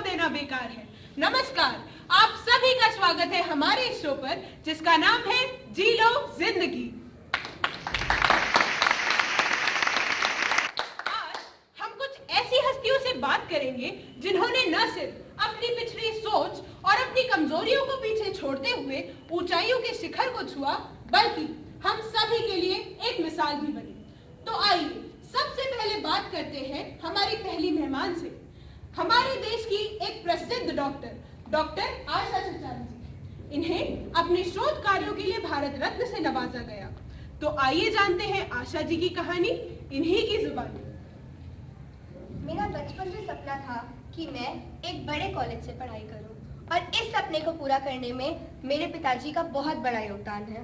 देना बेकार है। नमस्कार, आप सभी का स्वागत है हमारे इस शो पर जिसका नाम है जी लो जिंदगी। आज हम कुछ ऐसी हस्तियों से बात करेंगे जिन्होंने न सिर्फ अपनी पिछड़ी सोच और अपनी कमजोरियों को पीछे छोड़ते हुए ऊंचाइयों के शिखर को छुआ, बल्कि हम सभी के लिए एक मिसाल भी बनी। तो आइए सबसे पहले बात करते हैं हमारी पहली मेहमान से, हमारे देश की एक प्रसिद्ध डॉक्टर आशा चचारी जी। इन्हें अपने शोध कार्यों के लिए भारत रत्न से नवाजा गया। तो आइए जानते हैं आशा जी की कहानी इन्हीं की जुबानी। मेरा बचपन से सपना था कि मैं एक बड़े कॉलेज से पढ़ाई करूं, और इस सपने को पूरा करने में मेरे पिताजी का बहुत बड़ा योगदान है।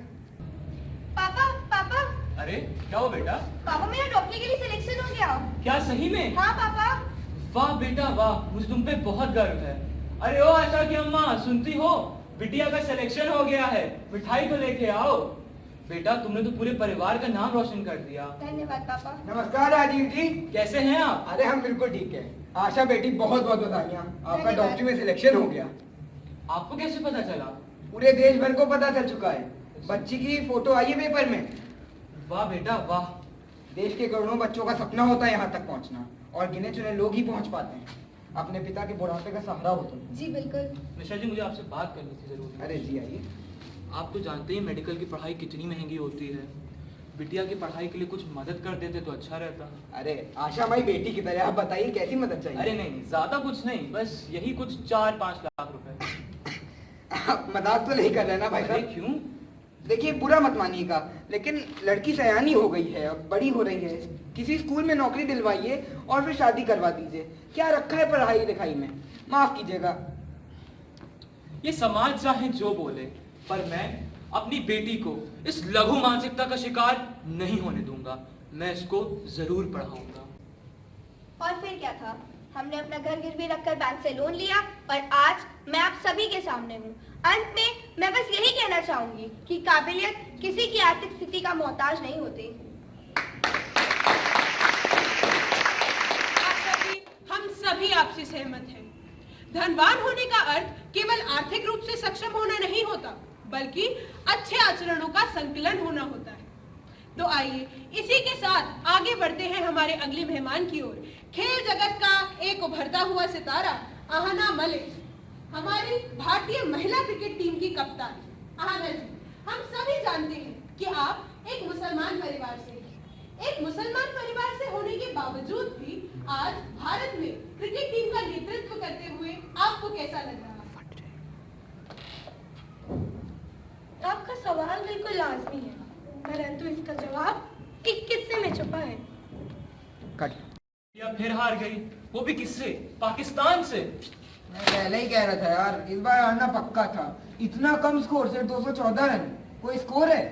पापा, अरे क्या हो बेटा? पापा, मेरा डॉक्टरी के लिए सिलेक्शन हो गया। क्या सही में? हाँ पापा। वाह बेटा वाह, मुझे तुम पे बहुत गर्व है। अरे ओ आशा की अम्मा, सुनती हो? बिटिया का सिलेक्शन हो गया है, मिठाई तो लेके आओ। बेटा तुमने तो पूरे परिवार का नाम रोशन कर दिया। धन्यवाद पापा। नमस्कार राजीव जी, कैसे हैं आप? अरे हम बिल्कुल ठीक है। आशा बेटी बहुत बहुत बधाइयाँ, आपका डॉक्टरी में सिलेक्शन हो गया। आपको कैसे पता चला? पूरे देश भर को पता चल चुका है। बच्ची की फोटो आई है पेपर में। वाह बेटा वाह। देश के करोड़ों बच्चों का सपना होता है यहाँ तक पहुँचना, और गिने चुने लोग ही पहुँच पाते हैं। अपने पिता के बुढ़ापे का सहारा होते हैं। जी बिल्कुल। निशा जी, मुझे आपसे बात करनी थी जरूर। अरे जी आइए। आप तो जानते ही मेडिकल की पढ़ाई कितनी महंगी होती है। बिटिया की पढ़ाई के लिए कुछ मदद कर देते तो अच्छा रहता। अरे आशा हमारी बेटी की तरह, आप बताइए कैसी मदद चाहिए? अरे नहीं, ज्यादा कुछ नहीं, बस यही कुछ 4-5 लाख रुपए। आप मजाक तो नहीं कर रहे ना भाई अरे साहब? क्यों? देखिए बुरा मत मानिएगा, लेकिन लड़की सयानी हो गई है, अब बड़ी हो रही है। किसी स्कूल में नौकरी दिलवाइए और फिर शादी करवा दीजिए। क्या रखा है पढ़ाई लिखाई में? माफ कीजिएगा। ये समाज चाहे जो बोले, पर मैं अपनी बेटी को इस लघु मानसिकता का शिकार नहीं होने दूंगा। मैं इसको जरूर पढ़ाऊंगा। और फिर क्या था, हमने अपना घर गिरवी रखकर बैंक से लोन लिया, और आज मैं आप सभी के सामने हूँ। अंत में मैं बस यही कहना चाहूंगी कि काबिलियत किसी की आर्थिक स्थिति का मोहताज नहीं होती। हम सभी आपसे सहमत हैं। धनवान होने का अर्थ केवल आर्थिक रूप से सक्षम होना नहीं होता, बल्कि अच्छे आचरणों का संकलन होना होता है। तो आइए इसी के साथ आगे बढ़ते हैं हमारे अगले मेहमान की ओर। खेल जगत का एक उभरता हुआ सितारा आहना मलिक, हमारी भारतीय महिला क्रिकेट टीम की कप्तान। आहना जी, हम सभी जानते हैं कि आप एक मुसलमान परिवार से हैं। एक मुसलमान परिवार से होने के बावजूद भी आज भारत में क्रिकेट टीम का नेतृत्व करते हुए आपको कैसा लग रहा है? आपका सवाल बिल्कुल लाजमी है, परंतु इसका जवाब एक किस्से में छुपा है। या फिर हार गई, वो भी किससे? पाकिस्तान से। मैं पहले ही कह रहा था यार, इस बार हारना पक्का था। इतना कम स्कोर, सिर्फ 214 रन। कोई स्कोर है?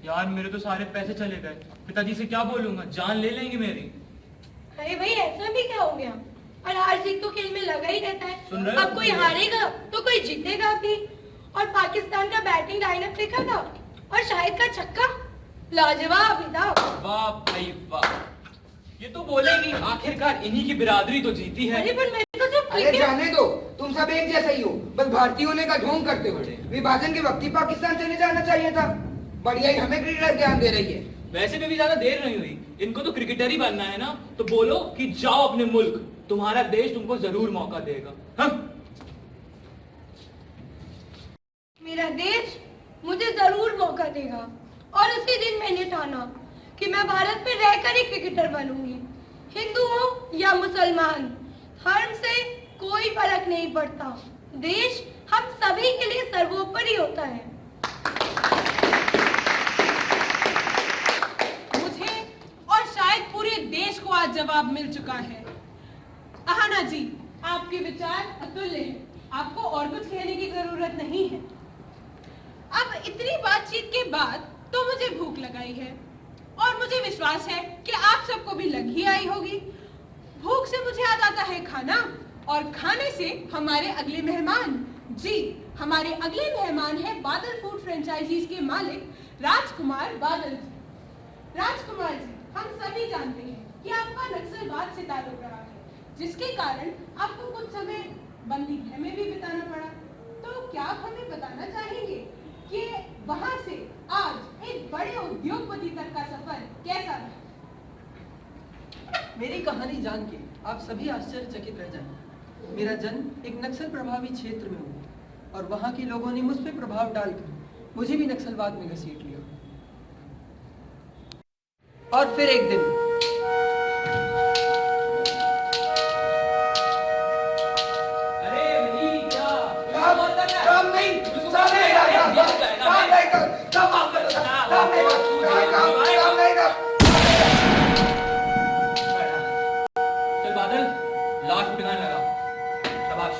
यार मेरे तो सारे पैसे चले गए। पिताजी से क्या बोलूंगा, जान ले लेंगे मेरी। अरे भाई, ऐसा भी क्या हो गया? और हार जीत तो खेल में लगा ही रहता सुन है। रहे हो? अब कोई हारेगा तो कोई जीतेगा भी। और पाकिस्तान का बैटिंग लाइनअप देखा था, और शाहिद का छक्का लाजवाब ही था। वाह भाई वाह। ये तो बोलेगी, आखिरकार इन्हीं की बिरादरी तो जीती है। अरे पर मैं तो सिर्फ अरे क्रिकेट। जाने दो, तुम सब एक जैसे ही हो, बस भारतीय होने का ढोंग करते हो। विभाजन के वक्त ही पाकिस्तान चले जाना चाहिए था। बढ़िया ही हमें क्रिकेट ज्ञान दे रही है। वैसे में भी ज्यादा देर नहीं हुई, इनको तो क्रिकेटर ही बनना है ना, तो बोलो कि जाओ अपने मुल्क, तुम्हारा देश तुमको जरूर मौका देगा। हाँ? मेरा देश मुझे जरूर मौका देगा, और उसी दिन मैंने ठाना कि मैं भारत में रहकर ही क्रिकेटर बनूंगी। हिंदू हो या मुसलमान, धर्म से कोई फर्क नहीं पड़ता। देश हम सभी के लिए सर्वोपरि होता है। मुझे और शायद पूरे देश को आज जवाब मिल चुका है। आहना जी, आपके विचार अतुल्य हैं। आपको और कुछ कहने की जरूरत नहीं है। अब इतनी बातचीत के बाद तो मुझे भूख लगाई है, और मुझे विश्वास है कि आप सबको भी लग ही आई होगी। भूख से मुझे याद आता है खाना, और खाने से हमारे अगले मेहमान। जी, हमारे अगले मेहमान हैं बादल फूड फ्रेंचाइजीज के मालिक राजकुमार बादल जी। राजकुमार जी, हम सभी जानते हैं कि आपका नक्सलवाद से ताल्लुक रहा है, जिसके कारण आपको कुछ समय बंदी गृह में भी बिताना पड़ा। तो क्या आप हमें बताना चाहेंगे कि वहां से आज एक बड़े उद्योगपति तक का सफर कैसा रहा? मेरी कहानी जान के आप सभी आश्चर्यचकित रह जाएंगे। मेरा जन्म एक नक्सल प्रभावित क्षेत्र में हुआ और वहां के लोगों ने मुझ पर प्रभाव डालकर मुझे भी नक्सलवाद में घसीट लिया। और फिर एक दिन चल बादल, लाश पिघाने लगा। शाबाश।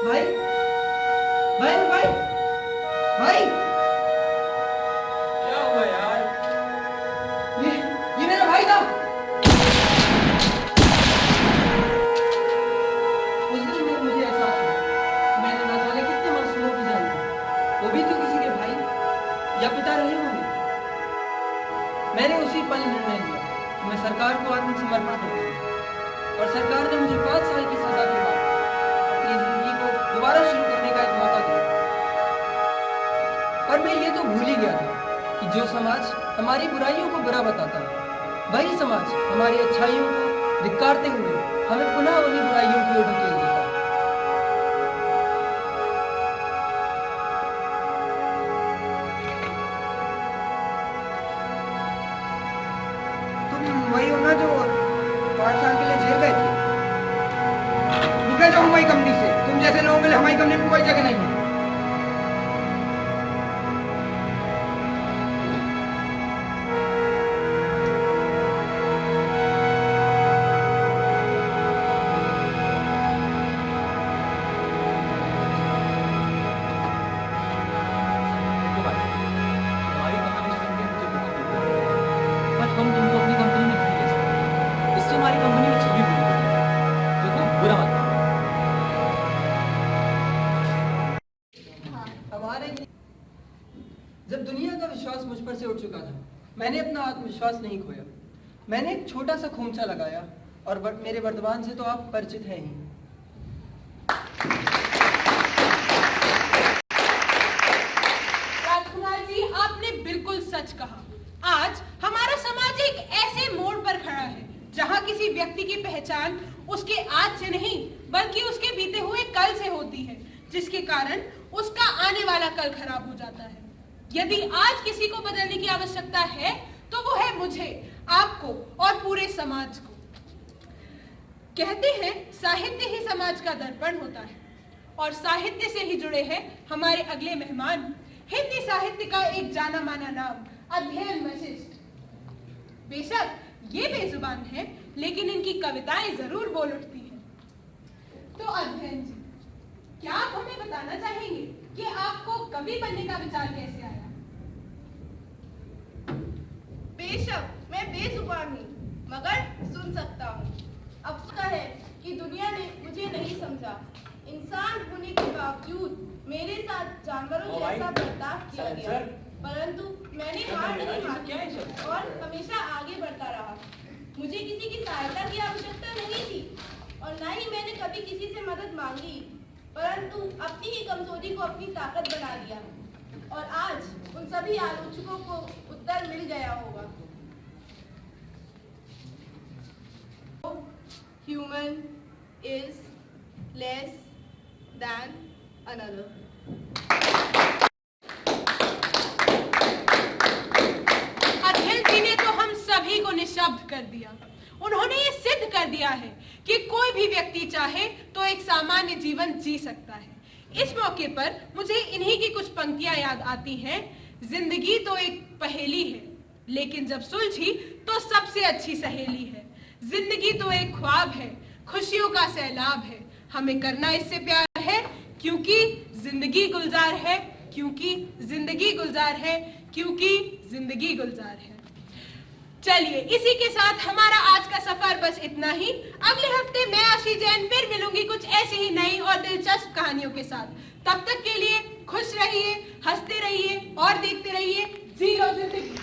भाई भाई भाई भाई, क्या हुआ यार? ये मेरा भाई था। उस दिन में मुझे एहसास हुआ मैंने ना जाने कितने मासूमों की जान ली, वो भी तो किसी के भाई या पिता रहे होंगे। मैंने उसी पल निर्णय लिया कि मैं सरकार को आत्मसमर्पण कर दूंगा और सरकार ने मुझे 5 साल की सजा के बाद अपनी जिंदगी को दोबारा शुरू करने का एक मौका दिया। पर मैं ये तो भूल ही गया था कि जो समाज हमारी बुराइयों को बुरा बताता है, वही समाज हमारी अच्छाइयों को धिक्कारते हुए हमें पुनः उन्हीं बुराइयों की ओर ढकेल देता है। तुम वही हो ना जो 5 साल के लिए जेल गए थे? निकल जाओ हमारी कंपनी से। तुम जैसे लोगों के लिए हमारी कंपनी में कोई जगह नहीं है। देखो भाई, तुम्हारी कहानी सुन के मुझे बहुत दुख हो रहा है। पर हम तुमको अपनी कंपनी में नहीं ले सकते। इससे हमारी कंपनी में छवि बुरी होगी। देखो, बुरा मत मानो। हमारे जब दुनिया का विश्वास मुझ पर से उठ चुका था, मैंने अपना आत्मविश्वास नहीं खोया। मैंने एक छोटा सा खोमचा लगाया और मेरे वर्तमान से तो आप परिचित हैं ही। राजकुमार जी, आपने बिल्कुल सच कहा। आज हमारा समाज एक ऐसे मोड़ पर खड़ा है जहां किसी व्यक्ति की पहचान उसके आज से नहीं बल्कि उसके बीते हुए कल से होती है, जिसके कारण उसका आने वाला कल खराब हो जाता है। यदि आज किसी को बदलने की आवश्यकता है तो वो है मुझे, आपको और पूरे समाज को। कहते हैं साहित्य ही समाज का दर्पण होता है और साहित्य से ही जुड़े हैं हमारे अगले मेहमान, हिंदी साहित्य का एक जाना माना नाम अध्ययन वशिष्ठ। बेशक ये बेजुबान है लेकिन इनकी कविताएं जरूर बोल उठती हैं। तो अध्ययन जी, क्या आप हमें बताना चाहेंगे कि आपको कवि बनने का विचार कैसे आया? बेशक मैं बेजुबान हूँ मगर सुन सकता हूँ। अफसोस है कि दुनिया ने मुझे नहीं समझा। इंसान होने के बावजूद मेरे साथ जानवरों जैसा बर्ताव किया गया, परंतु मैंने हार नहीं मानी और हमेशा आगे बढ़ता रहा। मुझे किसी की सहायता की आवश्यकता नहीं थी और न ही मैंने कभी किसी से मदद मांगी, परंतु अपनी ही कमजोरी को अपनी ताकत बना लिया और आज उन सभी आलोचकों को उत्तर मिल गया होगा। Human is less than another. अध्ययन जी ने तो हम सभी को निशब्द कर दिया। उन्होंने ये सिद्ध कर दिया है कि कोई भी व्यक्ति चाहे तो एक सामान्य जीवन जी सकता है। इस मौके पर मुझे इन्हीं की कुछ पंक्तियां याद आती हैं। जिंदगी तो एक पहेली है लेकिन जब सुलझी तो सबसे अच्छी सहेली है। जिंदगी तो एक ख्वाब है, खुशियों का सैलाब है। हमें करना इससे प्यार है क्योंकि जिंदगी गुलजार है, क्योंकि जिंदगी गुलजार है, क्योंकि जिंदगी गुलजार है। चलिए, इसी के साथ हमारा आज का सफर बस इतना ही। अगले हफ्ते मैं आशी जैन फिर मिलूंगी कुछ ऐसी ही नई और दिलचस्प कहानियों के साथ। तब तक के लिए खुश रहिए, हंसते रहिए और देखते रहिए जी लो जिंदगी।